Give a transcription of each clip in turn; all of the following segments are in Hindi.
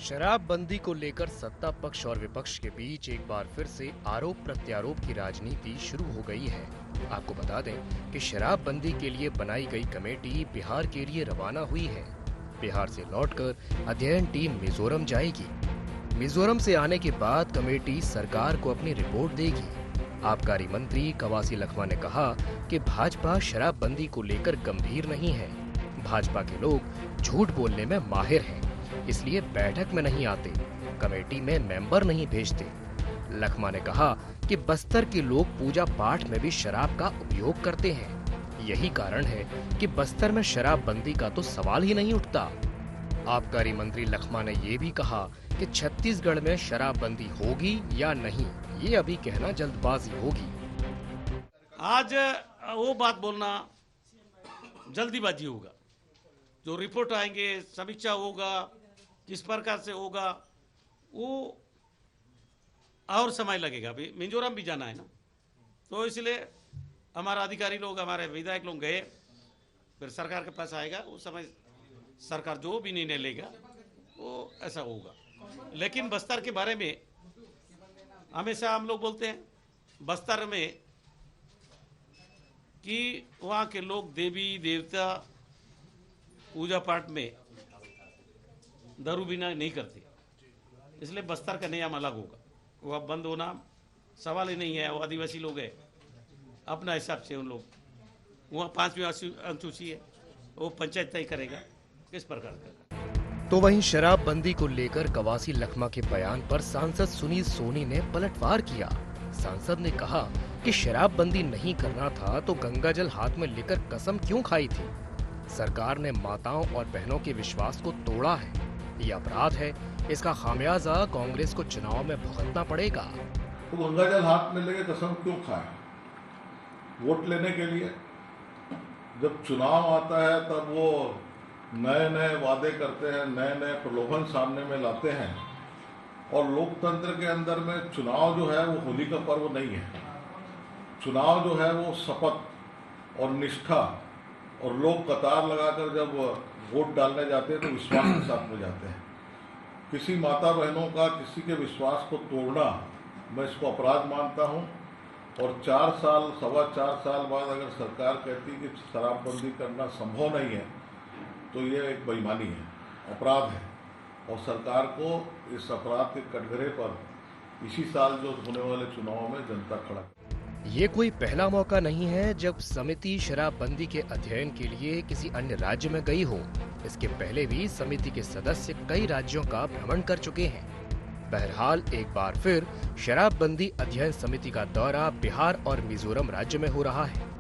शराबबंदी को लेकर सत्ता पक्ष और विपक्ष के बीच एक बार फिर से आरोप प्रत्यारोप की राजनीति शुरू हो गई है। आपको बता दें कि शराबबंदी के लिए बनाई गई कमेटी बिहार के लिए रवाना हुई है। बिहार से लौटकर अध्ययन टीम मिजोरम जाएगी। मिजोरम से आने के बाद कमेटी सरकार को अपनी रिपोर्ट देगी। आबकारी मंत्री कवासी लखमा ने कहा कि भाजपा शराबबंदी को लेकर गंभीर नहीं है। भाजपा के लोग झूठ बोलने में माहिर हैं, इसलिए बैठक में नहीं आते, कमेटी में मेंबर नहीं भेजते। लखमा ने कहा कि बस्तर के लोग पूजा पाठ में भी शराब का उपयोग करते हैं। यही कारण है कि बस्तर में शराबबंदी का तो सवाल ही नहीं उठता। आबकारी मंत्री लखमा ने ये भी कहा कि छत्तीसगढ़ में शराबबंदी होगी या नहीं, ये अभी कहना जल्दबाजी होगी। आज वो बात बोलना जल्दीबाजी होगा। जो रिपोर्ट आएंगे, समीक्षा होगा, किस प्रकार से होगा, वो और समय लगेगा। अभी मिजोरम भी जाना है ना, तो इसलिए हमारा अधिकारी लोग, हमारे विधायक लोग गए, फिर सरकार के पास आएगा। उस समय सरकार जो भी निर्णय लेगा वो ऐसा होगा। लेकिन बस्तर के बारे में हमेशा हम लोग बोलते हैं बस्तर में कि वहाँ के लोग देवी देवता पूजा पाठ में दारू बिना नहीं करते, इसलिए बस्तर का नियम अलग होगा। वो अब बंद होना सवाल ही नहीं है। वो आदिवासी लोग हैं, अपना हिसाब से उन लोग, वहाँ 5वीं अनुसूची है, वो पंचायत तय करेगा किस प्रकार का। तो वहीं शराबबंदी को लेकर कवासी लखमा के बयान पर सांसद सुनील सोनी ने पलटवार किया। सांसद ने कहा कि शराबबंदी नहीं करना था तो गंगाजल हाथ में लेकर कसम क्यों खाई थी। सरकार ने माताओं और बहनों के विश्वास को तोड़ा है, ये अपराध है। इसका खामियाजा कांग्रेस को चुनाव में भुगतना पड़ेगा। तो गंगाजल हाथ में लेके कसम क्यों खाए? वोट लेने के लिए। जब चुनाव आता है तब वो नए नए वादे करते हैं, नए नए प्रलोभन सामने में लाते हैं। और लोकतंत्र के अंदर में चुनाव जो है वो होली का पर्व नहीं है। चुनाव जो है वो शपथ और निष्ठा, और लोग कतार लगाकर जब वोट डालने जाते हैं तो विश्वास के साथ में जाते हैं। किसी माता बहनों का किसी के विश्वास को तोड़ना, मैं इसको अपराध मानता हूं। और 4 साल, 4.25 साल बाद अगर सरकार कहती कि शराबबंदी करना संभव नहीं है, तो ये एक बेईमानी है, अपराध है। और सरकार को इस अपराध के कटघरे पर इसी साल जो होने वाले चुनाव में जनता खड़ा। ये कोई पहला मौका नहीं है जब समिति शराबबंदी के अध्ययन के लिए किसी अन्य राज्य में गई हो। इसके पहले भी समिति के सदस्य कई राज्यों का भ्रमण कर चुके हैं। बहरहाल एक बार फिर शराबबंदी अध्ययन समिति का दौरा बिहार और मिजोरम राज्य में हो रहा है।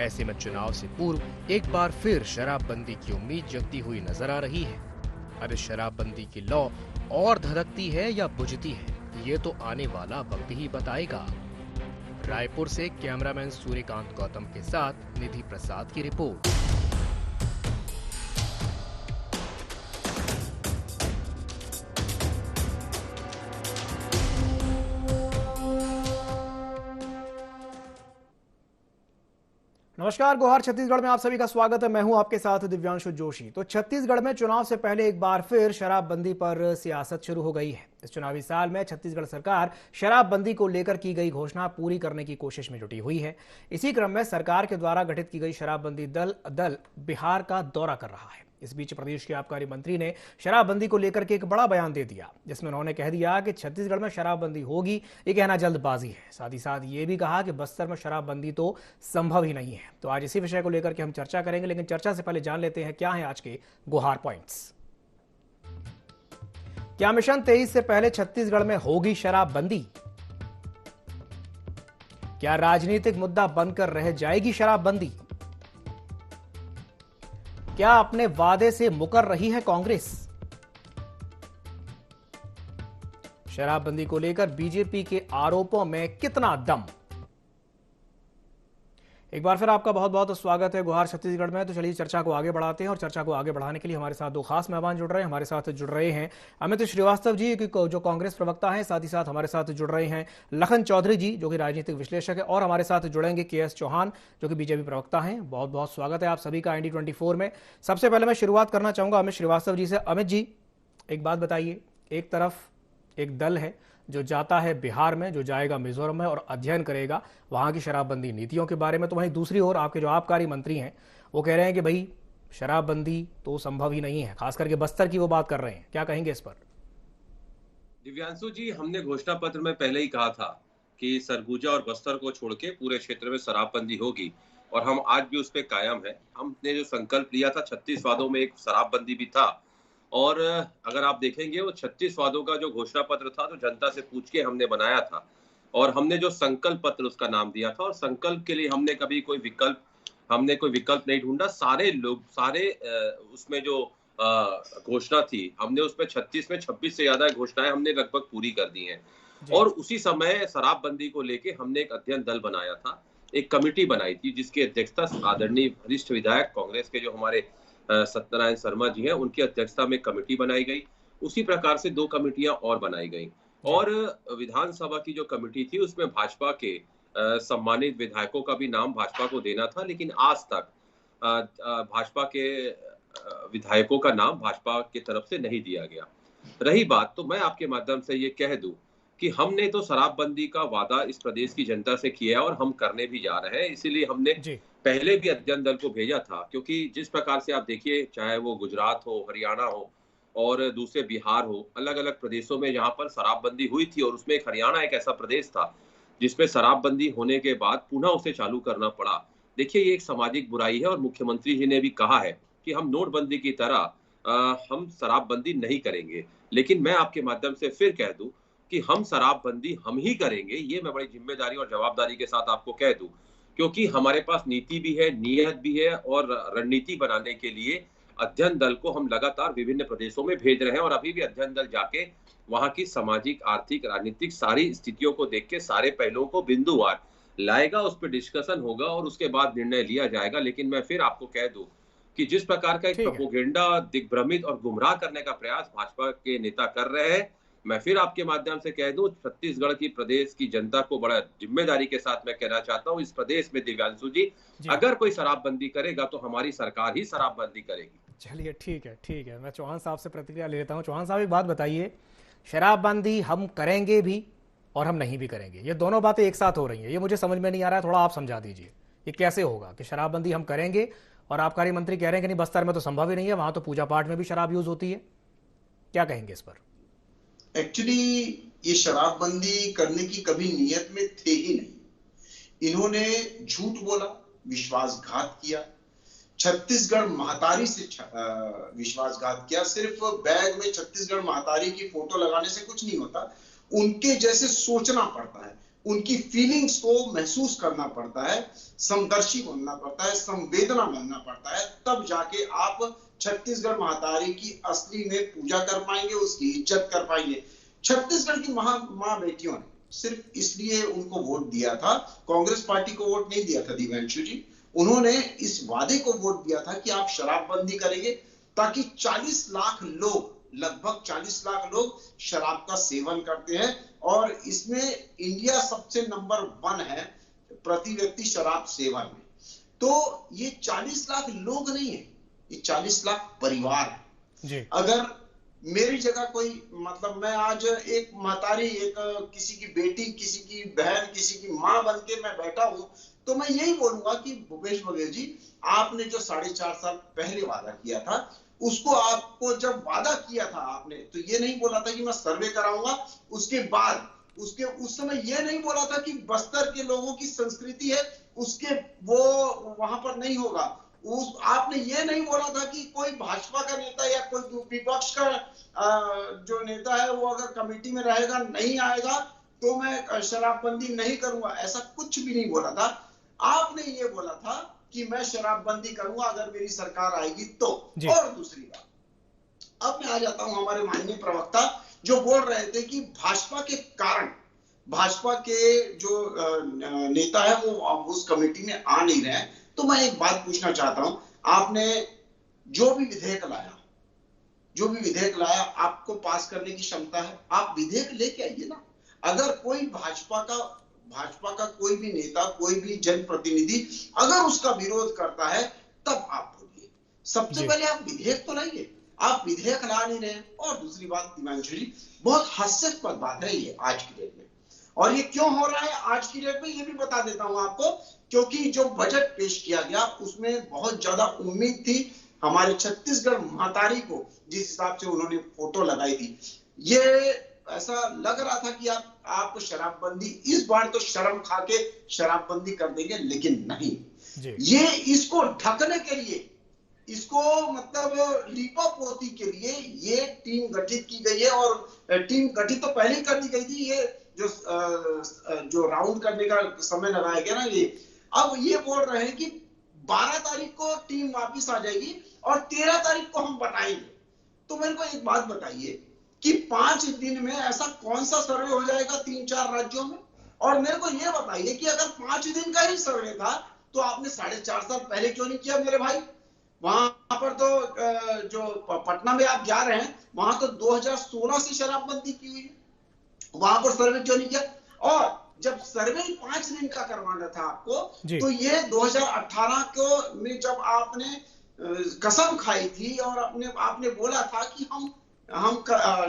ऐसे में चुनाव से पूर्व एक बार फिर शराबबंदी की उम्मीद जगती हुई नजर आ रही है। अब इस शराबबंदी की लौ और धधकती है या बुझती है, ये तो आने वाला वक्त ही बताएगा। रायपुर से कैमरामैन सूर्यकांत गौतम के साथ निधि प्रसाद की रिपोर्ट। नमस्कार, गुहार छत्तीसगढ़ में आप सभी का स्वागत है। मैं हूं आपके साथ दिव्यांशु जोशी। तो छत्तीसगढ़ में चुनाव से पहले एक बार फिर शराबबंदी पर सियासत शुरू हो गई है। इस चुनावी साल में छत्तीसगढ़ सरकार शराबबंदी को लेकर की गई घोषणा पूरी करने की कोशिश में जुटी हुई है। इसी क्रम में सरकार के द्वारा गठित की गई शराबबंदी दल बिहार का दौरा कर रहा है। इस बीच प्रदेश के आबकारी मंत्री ने शराबबंदी को लेकर के एक बड़ा बयान दे दिया, जिसमें उन्होंने कह दिया कि छत्तीसगढ़ में शराबबंदी होगी, ये कहना जल्दबाजी है। साथ ही साथ ये भी कहा कि बस्तर में शराबबंदी तो संभव ही नहीं है। तो आज इसी विषय को लेकर के हम चर्चा करेंगे, लेकिन चर्चा से पहले जान लेते हैं क्या है आज के गुहार पॉइंट्स। क्या मिशन 23 से पहले छत्तीसगढ़ में होगी शराबबंदी? क्या राजनीतिक मुद्दा बनकर रह जाएगी शराबबंदी? क्या अपने वादे से मुकर रही है कांग्रेस? शराबबंदी को लेकर बीजेपी के आरोपों में कितना दम? एक बार फिर आपका बहुत बहुत स्वागत है गुहार छत्तीसगढ़ में। तो चलिए चर्चा को आगे बढ़ाते हैं, और चर्चा को आगे बढ़ाने के लिए हमारे साथ 2 खास मेहमान जुड़ रहे हैं। हमारे साथ जुड़ रहे हैं अमित श्रीवास्तव जी, जो कांग्रेस प्रवक्ता हैं। साथ ही साथ हमारे साथ जुड़ रहे हैं लखन चौधरी जी, जो कि राजनीतिक विश्लेषक है। और हमारे साथ जुड़ेंगे KS चौहान, जो कि बीजेपी प्रवक्ता हैं। बहुत बहुत स्वागत है आप सभी का ND24 में। सबसे पहले मैं शुरुआत करना चाहूंगा अमित श्रीवास्तव जी से। अमित जी, एक बात बताइए, एक तरफ एक दल है जो जाता है बिहार में, जो जाएगा मिजोरम में और अध्ययन करेगा वहां की शराबबंदी नीतियों के बारे में, तो वहीं दूसरी ओर आपके जो आबकारी मंत्री हैं वो कह रहे हैं कि भाई शराबबंदी तो संभव ही नहीं है, खास करके बस्तर की वो बात कर रहे हैं। क्या कहेंगे इस पर? दिव्यांशु जी, हमने घोषणा पत्र में पहले ही कहा था कि सरगुजा और बस्तर को छोड़ के पूरे क्षेत्र में शराबबंदी होगी और हम आज भी उस पे कायम है। हमने जो संकल्प लिया था 36 वादों में एक शराबबंदी भी था और अगर आप देखेंगे वो 36 वादों का जो घोषणा पत्र था तो जनता से पूछ के हमने बनाया था और हमने जो संकल्प पत्र उसका नाम दिया था और संकल्प के लिए हमने कभी कोई विकल्प नहीं ढूंढा। सारे लोग उसमें जो घोषणा थी हमने उसमें 36 में 26 से ज्यादा घोषणाएं हमने लगभग पूरी कर दी हैं और उसी समय शराबबंदी को लेके हमने एक अध्ययन दल बनाया था, एक कमेटी बनाई थी जिसकी अध्यक्षता आदरणीय वरिष्ठ विधायक कांग्रेस के जो हमारे सत्यनारायण शर्मा जी हैं उनकी अध्यक्षता में कमेटी बनाई गई। उसी प्रकार से 2 कमेटियां और बनाई गई और विधानसभा की जो कमेटी थी उसमें भाजपा के सम्मानित विधायकों का भी नाम भाजपा को देना था, लेकिन आज तक भाजपा के विधायकों का नाम भाजपा की तरफ से नहीं दिया गया। रही बात, तो मैं आपके माध्यम से ये कह दूं कि हमने तो शराबबंदी का वादा इस प्रदेश की जनता से किया है और हम करने भी जा रहे हैं। इसीलिए हमने पहले भी अध्ययन दल को भेजा था, क्योंकि जिस प्रकार से आप देखिए, चाहे वो गुजरात हो, हरियाणा हो और दूसरे बिहार हो, अलग अलग प्रदेशों में जहां पर शराबबंदी हुई थी और उसमें हरियाणा एक ऐसा प्रदेश था जिसमें शराबबंदी होने के बाद पुनः उसे चालू करना पड़ा। देखिए, ये एक सामाजिक बुराई है और मुख्यमंत्री जी ने भी कहा है कि हम नोटबंदी की तरह हम शराबबंदी नहीं करेंगे, लेकिन मैं आपके माध्यम से फिर कह दूं कि हम शराबबंदी हम ही करेंगे, ये मैं बड़ी जिम्मेदारी और जवाबदारी के साथ आपको कह दूं, क्योंकि हमारे पास नीति भी है, नियत भी है और रणनीति बनाने के लिए अध्ययन दल को हम लगातार विभिन्न प्रदेशों में भेज रहे हैं और अभी भी अध्ययन दल जाके वहां की सामाजिक, आर्थिक, राजनीतिक सारी स्थितियों को देख के सारे पहलुओं को बिंदुवार लाएगा, उस पर डिस्कशन होगा और उसके बाद निर्णय लिया जाएगा। लेकिन मैं फिर आपको कह दूं कि जिस प्रकार का एक प्रोपेगेंडा, दिग्भ्रमित और गुमराह करने का प्रयास भाजपा के नेता कर रहे हैं, मैं फिर आपके माध्यम से कह दूं, छत्तीसगढ़ की प्रदेश की जनता को बड़ा जिम्मेदारी के साथ मैं कहना चाहता हूं, इस प्रदेश में दिव्यांशु जी, अगर कोई शराबबंदी करेगा तो हमारी सरकार ही शराबबंदी करेगी। चलिए, ठीक है। मैं चौहान साहब से प्रतिक्रिया ले लेता हूं। चौहान साहब, एक बात बताइए, शराबबंदी हम करेंगे भी और हम नहीं भी करेंगे, ये दोनों बातें एक साथ हो रही हैं, ये मुझे समझ में नहीं आ रहा है, थोड़ा आप समझा दीजिए ये कैसे होगा कि शराबबंदी हम करेंगे और आबकारी मंत्री कह रहे हैं कि नहीं, बस्तर में तो संभव ही नहीं है, वहां तो पूजा पाठ में भी शराब यूज होती है। क्या कहेंगे इस पर? एक्चुअली ये शराबबंदी करने की कभी नियत में थे ही नहीं। इन्होंने झूठ बोला, विश्वासघात किया, छत्तीसगढ़ महतारी से विश्वासघात किया। सिर्फ बैग में छत्तीसगढ़ महतारी की फोटो लगाने से कुछ नहीं होता, उनके जैसे सोचना पड़ता है, उनकी फीलिंग्स को महसूस करना पड़ता है, समदर्शी बनना पड़ता है, संवेदना बनना पड़ता है, तब जाके आप छत्तीसगढ़ महतारी की असली में पूजा कर पाएंगे, उसकी इज्जत कर पाएंगे। छत्तीसगढ़ की मां बेटियों ने सिर्फ इसलिए उनको वोट दिया था, कांग्रेस पार्टी को वोट नहीं दिया था दिव्यांशु जी, उन्होंने इस वादे को वोट दिया था कि आप शराबबंदी करेंगे ताकि 40 लाख लोग, लगभग 40 लाख लोग शराब का सेवन करते हैं और इसमें इंडिया सबसे नंबर 1 है प्रति व्यक्ति शराब सेवन में। तो ये 40 लाख लोग नहीं है, ये 40 लाख परिवार है। अगर मेरी जगह कोई, मतलब मैं आज एक महतारी, एक किसी की बेटी, किसी की बहन, किसी की मां बन के मैं बैठा हूं, तो मैं यही बोलूंगा कि भूपेश बघेल जी, आपने जो 4.5 साल पहले वादा किया था, उसको आपको जब वादा किया था आपने, तो ये नहीं बोला था कि मैं सर्वे कराऊंगा, उसके बाद उस समय ये नहीं बोला था कि बस्तर के लोगों की संस्कृति है उसके वो वहां पर नहीं होगा, आपने ये नहीं बोला था कि कोई भाजपा का नेता या कोई विपक्ष का जो नेता है वो अगर कमेटी में रहेगा, नहीं आएगा तो मैं शराबबंदी नहीं करूंगा, ऐसा कुछ भी नहीं बोला था। आपने ये बोला था कि मैं शराबबंदी करूंगा अगर मेरी सरकार आएगी तो। और दूसरी बात, अब मैं आ जाता हूं हमारे माननीय प्रवक्ता जो बोल रहे थे कि भाजपा के कारण भाजपा के जो नेता है वो उस कमेटी में आ नहीं रहे हैं। तो मैं एक बात पूछना चाहता हूं, आपने जो भी विधेयक लाया आपको पास करने की क्षमता है, आप विधेयक लेके आइए ना। अगर कोई भाजपा का कोई भी नेता, कोई भी जनप्रतिनिधि अगर उसका विरोध करता है तब आप बोलिए, सबसे पहले आप विधेयक तो लाइए। आप विधेयक ला नहीं रहे। और दूसरी बात दिव्यांशु जी, बहुत हास्यास्पद बात है ये आज की डेट में। और ये क्यों हो रहा है आज की डेट में, ये भी बता देता हूं आपको। क्योंकि जो बजट पेश किया गया उसमें बहुत ज्यादा उम्मीद थी हमारे छत्तीसगढ़ महातारी को, जिस हिसाब से उन्होंने फोटो लगाई थी। ये ऐसा लग रहा था कि आप शराबबंदी इस बार तो शर्म खा के शराबबंदी कर देंगे, लेकिन नहीं। ये इसको ढकने के लिए, इसको मतलब लीपापोती के लिए ये टीम गठित की गई है। और टीम गठित तो पहले ही कर दी गई थी। ये जो राउंड करने का समय लगाया गया ना, ये अब ये बोल रहे हैं कि 12 तारीख को टीम वापिस आ जाएगी और 13 तारीख को हम बताएंगे। तो मेरे को एक बात बताइए कि 5 दिन में ऐसा कौन सा सर्वे हो जाएगा 3-4 राज्यों में? और मेरे को ये बताइए कि अगर 5 दिन का ही सर्वे था तो आपने 4.5 साल पहले क्यों नहीं किया मेरे भाई? वहां पर तो जो पटना में आप जा रहे हैं, वहां तो 2016 से शराबबंदी की हुई है, वहां पर सर्वे क्यों नहीं किया? और जब सर्वे 5 दिन का करवाना था आपको, तो ये 2018 को में जब आपने कसम खाई थी और आपने बोला था कि हम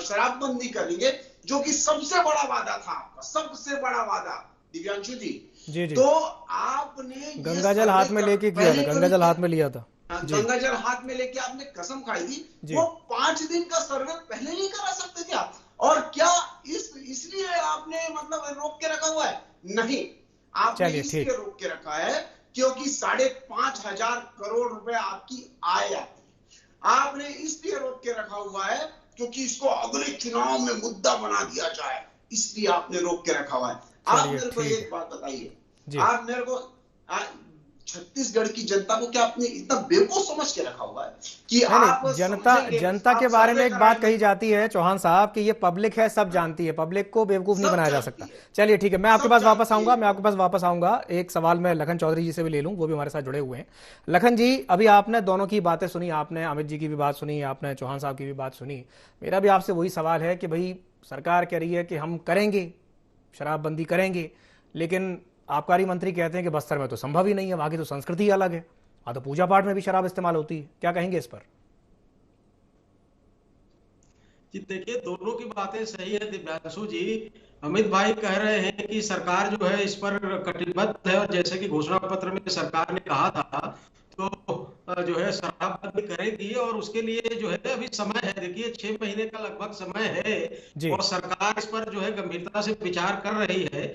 शराबबंदी करेंगे, जो कि सबसे बड़ा वादा था आपका, सबसे बड़ा वादा दिव्यांशु जी। तो आपने गंगाजल हाथ में लेके किया था, गंगाजल हाथ में लिया था, गंगाजल हाथ में लेके आपने कसम खाई थी। वो 5 दिन का सर्वे पहले नहीं करा सकते थे आप? और क्या इसलिए आपने मतलब रोक के रखा हुआ है? नहीं, आपने इसलिए रोक के रखा है क्योंकि 5,500 करोड़ रुपए आपकी आय आती है। आपने इसलिए रोक के रखा हुआ है क्योंकि इसको अगले चुनाव में मुद्दा बना दिया जाए, इसलिए आपने रोक के रखा हुआ है। आप मेरे को एक बात बताइए, आप मेरे को छत्तीसगढ़ की जनता को क्या आपने इतना बेवकूफ समझ के रखा हुआ है कि आप जनता के बारे में एक बात कही जाती है चौहान साहब कि ये पब्लिक है, सब जानती है, पब्लिक को बेवकूफ नहीं बनाया जा सकता। चलिए ठीक है, मैं आपके पास वापस आऊंगा। एक सवाल मैं लखन चौधरी जी से भी ले लूं, वो भी हमारे साथ जुड़े हुए हैं। लखन जी, अभी आपने दोनों की बातें सुनी, आपने अमित जी की भी बात सुनी, आपने चौहान साहब की भी बात सुनी। मेरा भी आपसे वही सवाल है कि भाई सरकार कह रही है कि हम करेंगे, शराबबंदी करेंगे, लेकिन आबकारी मंत्री कहते हैं कि बस्तर में तो संभव ही नहीं है, वहां की तो संस्कृति अलग है, वहां तो पूजा पाठ में भी शराब इस्तेमाल होती है। क्या कहेंगे इस पर? जी देखिए, दोनों की बातें सही है दिव्यांशु जी। अमित भाई कह रहे हैं कि सरकार जो है इस पर कटिबद्ध है, और जैसे कि घोषणा पत्र में सरकार ने कहा था तो जो है शराबबंदी करेगी, और उसके लिए जो है अभी समय है। देखिए 6 महीने का लगभग समय है और सरकार इस पर जो है गंभीरता से विचार कर रही है,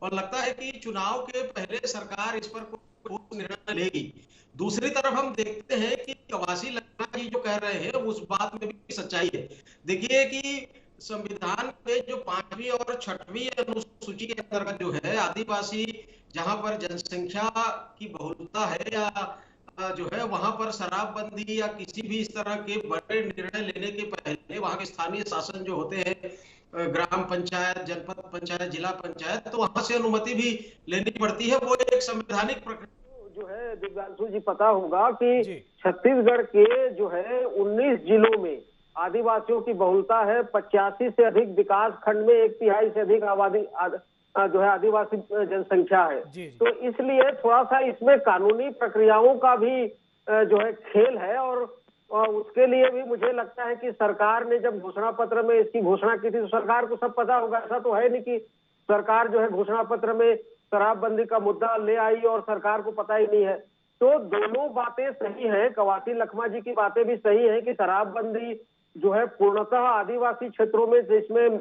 और लगता है कि चुनाव के पहले सरकार इस पर ठोस निर्णय लेगी। दूसरी तरफ हम देखते हैं कि कवासी लखमा जी जो कह रहे हैं उस बात में भी सच्चाई है। देखिए कि संविधान के जो 5वीं और 6वीं अनुसूची के अंतर्गत जो है आदिवासी जहां पर जनसंख्या की बहुलता है या जो है वहां पर शराबबंदी या किसी भी इस तरह के बड़े निर्णय लेने के पहले वहां के स्थानीय शासन जो होते हैं, ग्राम पंचायत, जनपद पंचायत, जिला पंचायत, तो वहां से अनुमति भी लेनी पड़ती है। वो एक संवैधानिक प्रक्रिया जो है दिव्यांशु जी पता होगा कि छत्तीसगढ़ के जो है 19 जिलों में आदिवासियों की बहुलता है। 85 से अधिक विकास खंड में 1/3 से अधिक आबादी जो है आदिवासी जनसंख्या है। तो इसलिए थोड़ा सा इसमें कानूनी प्रक्रियाओं का भी जो है खेल है, और उसके लिए भी मुझे लगता है कि सरकार ने जब घोषणा पत्र में इसकी घोषणा की थी तो सरकार को सब पता होगा। ऐसा तो है नहीं कि सरकार जो है घोषणा पत्र में शराबबंदी का मुद्दा ले आई और सरकार को पता ही नहीं है। तो दोनों बातें सही है, कवासी लखमा जी की बातें भी सही है कि शराबबंदी जो है पूर्णतः आदिवासी क्षेत्रों में, जिसमें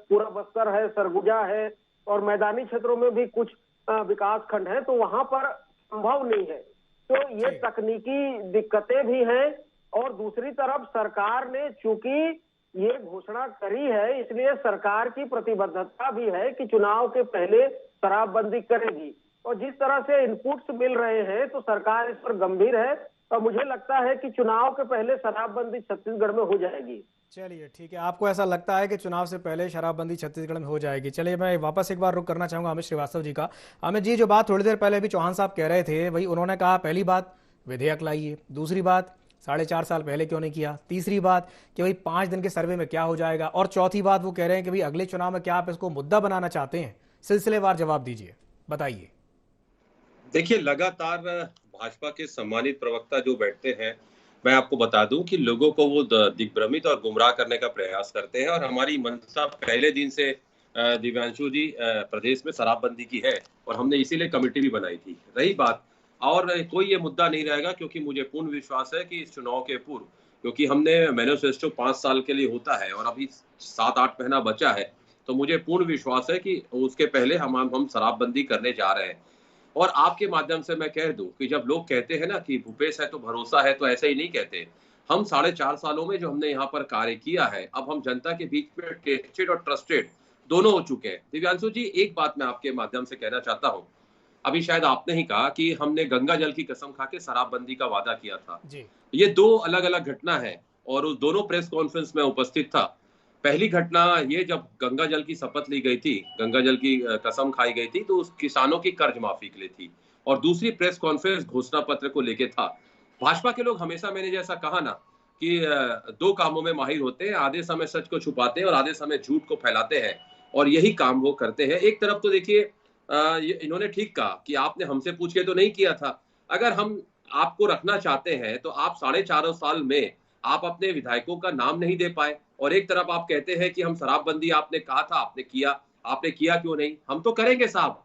पूरा बस्तर है, सरगुजा है और मैदानी क्षेत्रों में भी कुछ विकास खंड है, तो वहां पर संभव नहीं है। तो ये तकनीकी दिक्कतें भी हैं, और दूसरी तरफ सरकार ने चूंकि ये घोषणा करी है, इसलिए सरकार की प्रतिबद्धता भी है कि चुनाव के पहले शराबबंदी करेगी। और जिस तरह से इनपुट्स मिल रहे हैं तो सरकार इस पर गंभीर है, और मुझे लगता है कि चुनाव के पहले शराबबंदी छत्तीसगढ़ में हो जाएगी। चलिए ठीक है, आपको ऐसा लगता है कि चुनाव से पहले शराबबंदी छत्तीसगढ़ में हो जाएगी। चलिए मैं वापस एक बार रुक करना चाहूंगा अमित श्रीवास्तव जी का। अमित जी, जो बात थोड़ी देर पहले भी चौहान साहब कह रहे थे, वही उन्होंने कहा, पहली बात विधेयक लाइए, दूसरी बात 4.5 साल पहले क्यों नहीं किया, तीसरी बात कि भाई 5 दिन के सर्वे में क्या हो जाएगा, और चौथी बात वो कह रहे हैं कि भाई अगले चुनाव में क्या आप इसको मुद्दा बनाना चाहते हैं? सिलसिलेवार जवाब दीजिए, बताइए। देखिए, लगातार भाजपा के सम्मानित प्रवक्ता जो बैठते हैं, मैं आपको बता दूं कि लोगों को वो दिग्भ्रमित और गुमराह करने का प्रयास करते हैं। और हमारी मंशा पहले दिन से दिव्यांशु जी प्रदेश में शराबबंदी की है और हमने इसीलिए कमेटी भी बनाई थी। रही बात, और कोई ये मुद्दा नहीं रहेगा, क्योंकि मुझे पूर्ण विश्वास है कि इस चुनाव के पूर्व, क्योंकि हमने मैनिफेस्टो 5 साल के लिए होता है और अभी 7-8 महीना बचा है, तो मुझे पूर्ण विश्वास है कि उसके पहले हम शराबबंदी करने जा रहे हैं। और आपके माध्यम से मैं कह दूं कि जब लोग कहते हैं ना कि भूपेश है तो भरोसा है, तो ऐसा ही नहीं कहते। हम 4.5 सालों में जो हमने यहाँ पर कार्य किया है, अब हम जनता के बीच में टेस्टेड और ट्रस्टेड दोनों हो चुके हैं। दिव्यांशु जी, एक बात मैं आपके माध्यम से कहना चाहता हूँ। अभी शायद आपने ही कहा कि हमने गंगा जल की कसम खा के शराबबंदी का वादा किया था। ये 2 अलग अलग घटना है और उस दोनों प्रेस कॉन्फ्रेंस में उपस्थित था। पहली घटना ये, जब गंगा जल की शपथ ली गई थी, गंगा जल की कसम खाई गई थी, तो उस किसानों की कर्ज माफी के लिए थी। और दूसरी प्रेस कॉन्फ्रेंस घोषणा पत्र को लेके था। भाजपा के लोग हमेशा, मैंने जैसा कहा ना कि 2 कामों में माहिर होते हैं, आधे समय सच को छुपाते हैं और आधे समय झूठ को फैलाते हैं, और यही काम वो करते हैं। एक तरफ तो देखिए, इन्होंने ठीक कहा कि आपने हमसे पूछ के तो नहीं किया था। अगर हम आपको रखना चाहते हैं तो आप 4.5 साल में आप अपने विधायकों का नाम नहीं दे पाए, और एक तरफ आप कहते हैं कि हम शराबबंदी आपने कहा था, आपने किया क्यों नहीं? हम तो करेंगे साहब,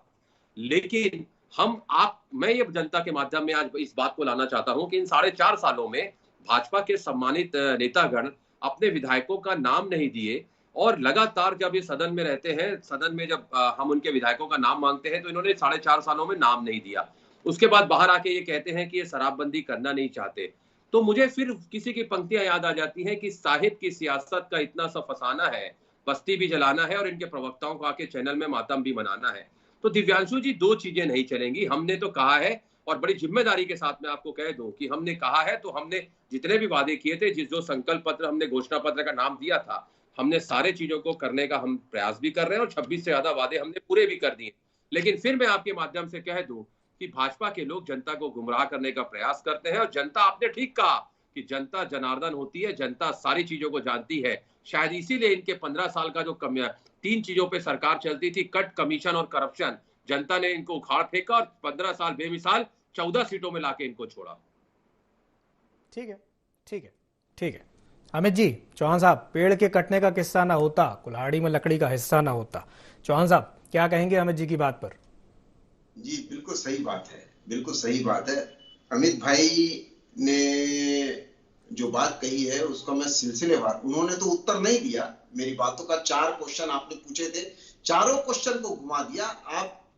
लेकिन मैं ये जनता के माध्यम में आज इस बात को लाना चाहता हूं कि इन 4.5 सालों में भाजपा के सम्मानित नेतागण अपने विधायकों का नाम नहीं दिए, और लगातार जब ये सदन में रहते हैं, सदन में जब हम उनके विधायकों का नाम मांगते हैं, तो इन्होंने 4.5 सालों में नाम नहीं दिया। उसके बाद बाहर आके ये कहते हैं कि ये शराबबंदी करना नहीं चाहते। तो मुझे फिर किसी की पंक्तियां याद आ जाती हैं कि साहिब की सियासत का इतना सा फसाना है, बस्ती भी जलाना है और इनके प्रवक्ताओं को आके चैनल में मातम भी मनाना है। तो दिव्यांशु जी, 2 चीजें नहीं चलेंगी। हमने तो कहा है, और बड़ी जिम्मेदारी के साथ मैं आपको कह दूं कि हमने कहा है, तो हमने जितने भी वादे किए थे, जो संकल्प पत्र हमने घोषणा पत्र का नाम दिया था, हमने सारे चीजों को करने का हम प्रयास भी कर रहे हैं, और 26 से ज्यादा वादे हमने पूरे भी कर दिए। लेकिन फिर मैं आपके माध्यम से कह दूं कि भाजपा के लोग जनता को गुमराह करने का प्रयास करते हैं, और जनता, आपने ठीक कहा कि जनता जनार्दन होती है, जनता सारी चीजों को जानती है। शायद इसीलिए इनके 15 साल का जो 3 चीजों पे सरकार चलती थी, कट, कमीशन और करप्शन, जनता ने इनको उखाड़ फेंका और 15 साल बेमिसाल 14 सीटों में लाके इनको छोड़ा। ठीक है अमित जी, चौहान साहब, पेड़ के कटने का किस्सा ना होता, कुल्हाड़ी में लकड़ी का हिस्सा ना होता। चौहान साहब, क्या कहेंगे अमित जी की बात पर? जी, बिल्कुल सही बात है, बिल्कुल सही बात है। अमित भाई ने जो बात कही है उसका मैं सिलसिलेवार, उन्होंने तो उत्तर नहीं दिया मेरी बातों का। 4 क्वेश्चन आपने पूछे थे, चारों क्वेश्चन को घुमा दिया।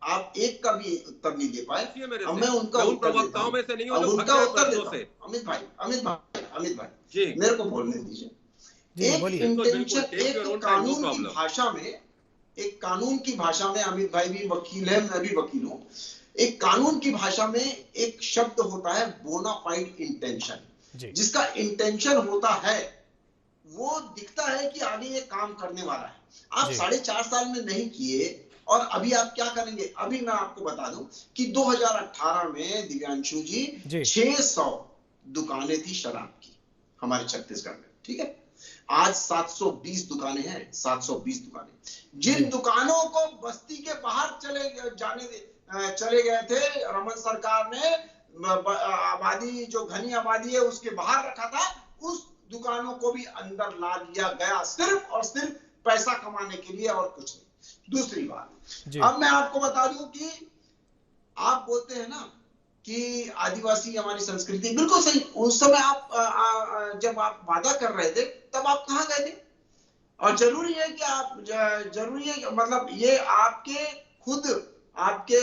आप एक का भी उत्तर नहीं दे पाए। अब मैं उनका उत्तर देता हूं। उनका उत्तर देता हूं। अमित भाई जी, मेरे को बोलने दीजिए। एक इंटेंशन, एक कानून की भाषा में अमित भाई भी वकील है, मैं भी वकील हूं। एक कानून की भाषा में एक शब्द होता है बोनाफाइड इंटेंशन, जिसका इंटेंशन होता है, वो दिखता है कि आगे ये काम करने वाला है। आप 4.5 साल में नहीं किए, और अभी आप क्या करेंगे? अभी मैं आपको बता दूं कि 2018 में दिव्यांशु जी 600 दुकानें थी शराब की हमारे छत्तीसगढ़ में, ठीक है? आज 720 दुकानें हैं, 720 दुकानें। जिन दुकानों को बस्ती के बाहर चले गए थे, रमन सरकार ने आबादी, जो घनी आबादी है उसके बाहर रखा था, उस दुकानों को भी अंदर ला लिया गया, सिर्फ और सिर्फ पैसा कमाने के लिए, और कुछ नहीं। दूसरी बात, अब मैं आपको बता दूं कि आप बोलते हैं ना कि आदिवासी हमारी संस्कृति, बिल्कुल सही। उस समय आप जब आप वादा कर रहे थे, तब आप कहां गए थे? और जरूरी है मतलब ये आपके खुद आपके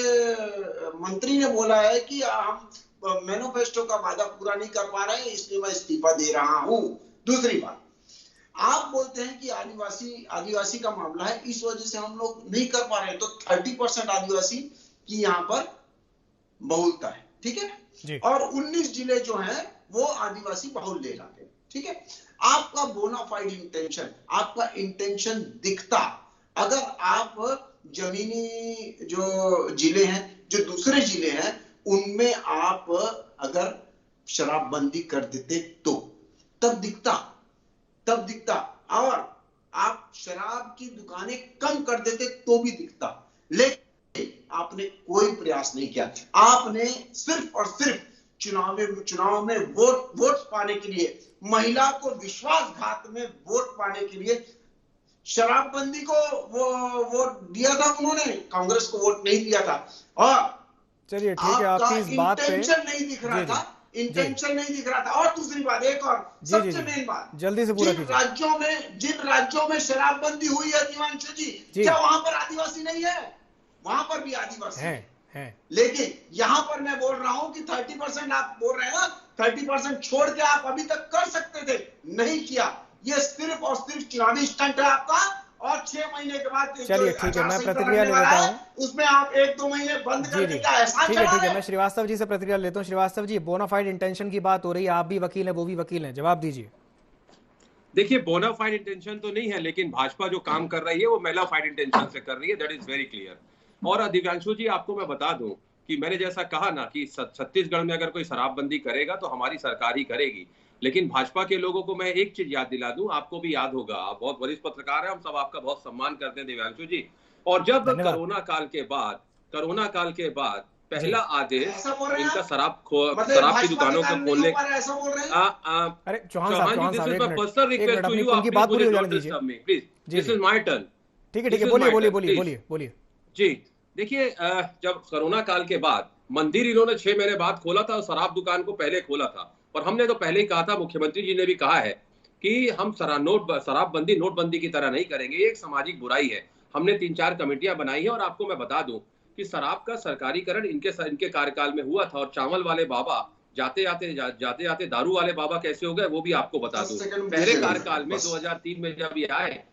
मंत्री ने बोला है कि हम मैनिफेस्टो का वादा पूरा नहीं कर पा रहे हैं, इसलिए मैं इस्तीफा दे रहा हूं। दूसरी बात, आप बोलते हैं कि आदिवासी का मामला है, इस वजह से हम लोग नहीं कर पा रहे हैं। तो 30% आदिवासी की यहाँ पर बहुलता है, ठीक है? और 19 जिले जो हैं वो आदिवासी बहुल ले जाते हैं, ठीक है? आपका बोनाफाइड इंटेंशन, आपका इंटेंशन दिखता, अगर आप जमीनी जो जिले हैं, जो दूसरे जिले हैं, उनमें आप अगर शराबबंदी कर देते तो तब दिखता, और आप शराब की दुकानें कम कर देते तो भी दिखता। लेकिन आपने कोई प्रयास नहीं किया। आपने सिर्फ और सिर्फ चुनाव में वोट पाने के लिए, महिला को विश्वासघात में वोट पाने के लिए शराबबंदी को वो वोट दिया था उन्होंने, कांग्रेस को वोट नहीं दिया था। और चलिए ठीक है, आपकी इस बात पे इंटेंशन नहीं दिख रहा था, इंटेंशन नहीं दिख रहा था। और दूसरी बात, एक और सबसे मेन बात, जल्दी से पूरा कीजिए। जिन राज्यों में शराबबंदी हुई है दिवांशु जी, क्या वहां पर आदिवासी नहीं है? वहां पर भी आदिवासी है। लेकिन यहां पर मैं बोल रहा हूं कि 30% आप बोल रहे हैं ना, 30% छोड़ के आप अभी तक कर सकते थे, नहीं किया। ये सिर्फ और सिर्फ चुनावी स्टंट है आपका। और 6 महीने के बाद चलिए ठीक है, मैं प्रतिक्रिया ले लेता हूँ, उसमें आप 1-2 महीने बंद कर देंगे, ऐसा ठीक है, मैं श्रीवास्तव जी से प्रतिक्रिया लेता हूँ। श्रीवास्तव जी, बोनाफाइड इंटेंशन की बात हो रही है, आप भी वकील हैं, वो भी वकील हैं, जवाब दीजिए। देखिए, बोनाफाइड इंटेंशन तो नहीं है, लेकिन भाजपा जो काम कर रही है वो मेलाफाइड इंटेंशन से कर रही है, दैट इज वेरी क्लियर। और दिव्यांशु जी, आपको मैं बता दूं कि मैंने जैसा कहा ना कि छत्तीसगढ़ में अगर कोई शराबबंदी करेगा तो हमारी सरकार ही करेगी। लेकिन भाजपा के लोगों को मैं एक चीज याद दिला दूं, आपको भी याद होगा, आप बहुत वरिष्ठ पत्रकार हैं, हम सब आपका बहुत सम्मान करते हैं दिव्यांशु जी। और जब कोरोना काल के बाद पहला आदेश इनका शराब की दुकानों को खोलने, अरे Chauhan ji, this is my personal request to you, आप मुझे not disturb me please, this is my turn. ठीक है, बोलिए जी। देखिए, जब कोरोना काल के बाद मंदिर इन्होंने 6 महीने बाद खोला था और शराब दुकान को पहले खोला था, और हमने तो पहले ही कहा था, मुख्यमंत्री जी ने भी कहा है कि हम शराबबंदी नोटबंदी की तरह नहीं करेंगे, ये एक सामाजिक बुराई है। हमने 3-4 कमेटियां बनाई है। और आपको मैं बता दूं कि शराब का सरकारीकरण इनके कार्यकाल में हुआ था, और चावल वाले बाबा जाते जाते दारू वाले बाबा कैसे हो गए वो भी आपको बता दूं। पहले कार्यकाल में 2003 में जब ये आए,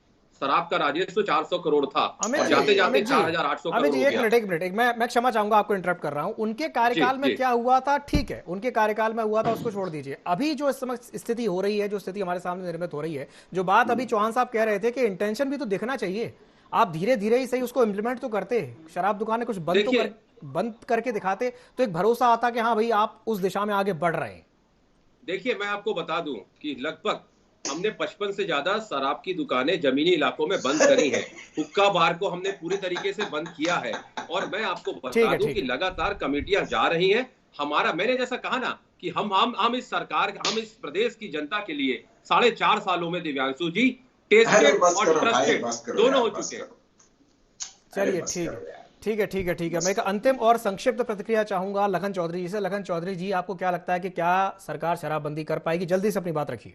शराब का राजस्व 400 करोड़ था, जाते जाते 4800 करोड़ हो गया। एक मिनट, मैं क्षमा चाहूंगा, आपको इंटरप्ट कर रहा हूं। उनके कार्यकाल में क्या हुआ था, ठीक है, उनके कार्यकाल में हुआ था, उसको छोड़ दीजिए। अभी जो इस समय स्थिति हो रही है, जो स्थिति हमारे सामने निर्मित हो रही है, जो बात अभी चौहान साहब कह रहे थे कि इंटेंशन भी तो दिखना चाहिए, आप धीरे धीरे ही सही उसको इम्प्लीमेंट तो करते, शराब दुकानें कुछ बंद करके दिखाते, तो एक भरोसा आता कि हाँ भाई आप उस दिशा में आगे बढ़ रहे हैं। देखिए, मैं आपको बता दूं कि लगभग हमने 55 से ज्यादा शराब की दुकानें जमीनी इलाकों में बंद करी हैं। हुक्का बार को हमने पूरी तरीके से बंद किया है। और मैं आपको बता दूं कि लगातार कमेटियां जा रही हैं। मैंने जैसा कहा ना कि हम इस प्रदेश की जनता के लिए 4.5 सालों में दिव्यांशु जी टेस्टेड और ट्रस्टेड दोनों हो चुके हैं। चलिए ठीक है। मैं एक अंतिम और संक्षिप्त प्रतिक्रिया चाहूंगा लखन चौधरी जी से। लखन चौधरी जी, आपको क्या लगता है कि क्या सरकार शराबबंदी कर पाएगी? जल्दी से अपनी बात रखिए।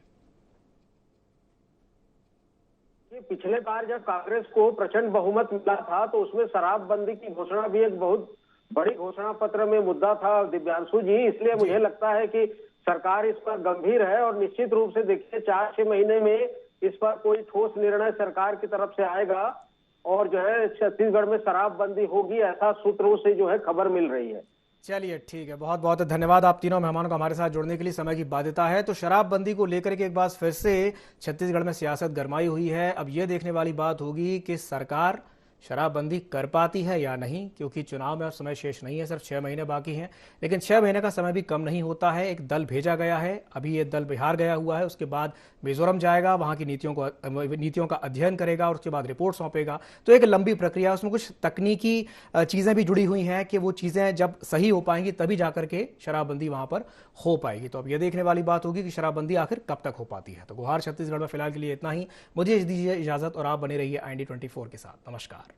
पिछले बार जब कांग्रेस को प्रचंड बहुमत मिला था तो उसमें शराबबंदी की घोषणा भी एक बहुत बड़ी घोषणा पत्र में मुद्दा था दिव्यांशु जी। इसलिए मुझे लगता है कि सरकार इस पर गंभीर है और निश्चित रूप से देखिए 4-6 महीने में इस पर कोई ठोस निर्णय सरकार की तरफ से आएगा और जो है छत्तीसगढ़ में शराबबंदी होगी, ऐसा सूत्रों से जो है खबर मिल रही है। चलिए ठीक है, बहुत बहुत धन्यवाद आप तीनों मेहमानों को हमारे साथ जुड़ने के लिए। समय की बाध्यता है तो शराबबंदी को लेकर के एक बार फिर से छत्तीसगढ़ में सियासत गरमाई हुई है। अब ये देखने वाली बात होगी कि सरकार शराबबंदी कर पाती है या नहीं, क्योंकि चुनाव में अब समय शेष नहीं है, सिर्फ 6 महीने बाकी हैं। लेकिन 6 महीने का समय भी कम नहीं होता है। एक दल भेजा गया है, अभी ये दल बिहार गया हुआ है, उसके बाद मिजोरम जाएगा, वहाँ की नीतियों का अध्ययन करेगा और उसके बाद रिपोर्ट सौंपेगा। तो एक लंबी प्रक्रिया, उसमें कुछ तकनीकी चीज़ें भी जुड़ी हुई हैं कि वो चीज़ें जब सही हो पाएंगी तभी जाकर के शराबबंदी वहाँ पर हो पाएगी। तो अब ये देखने वाली बात होगी कि शराबबंदी आखिर कब तक हो पाती है। तो गुहार छत्तीसगढ़ में फिलहाल के लिए इतना ही। मुझे दीजिए इजाज़त और आप बने रहिए IND24 के साथ। नमस्कार।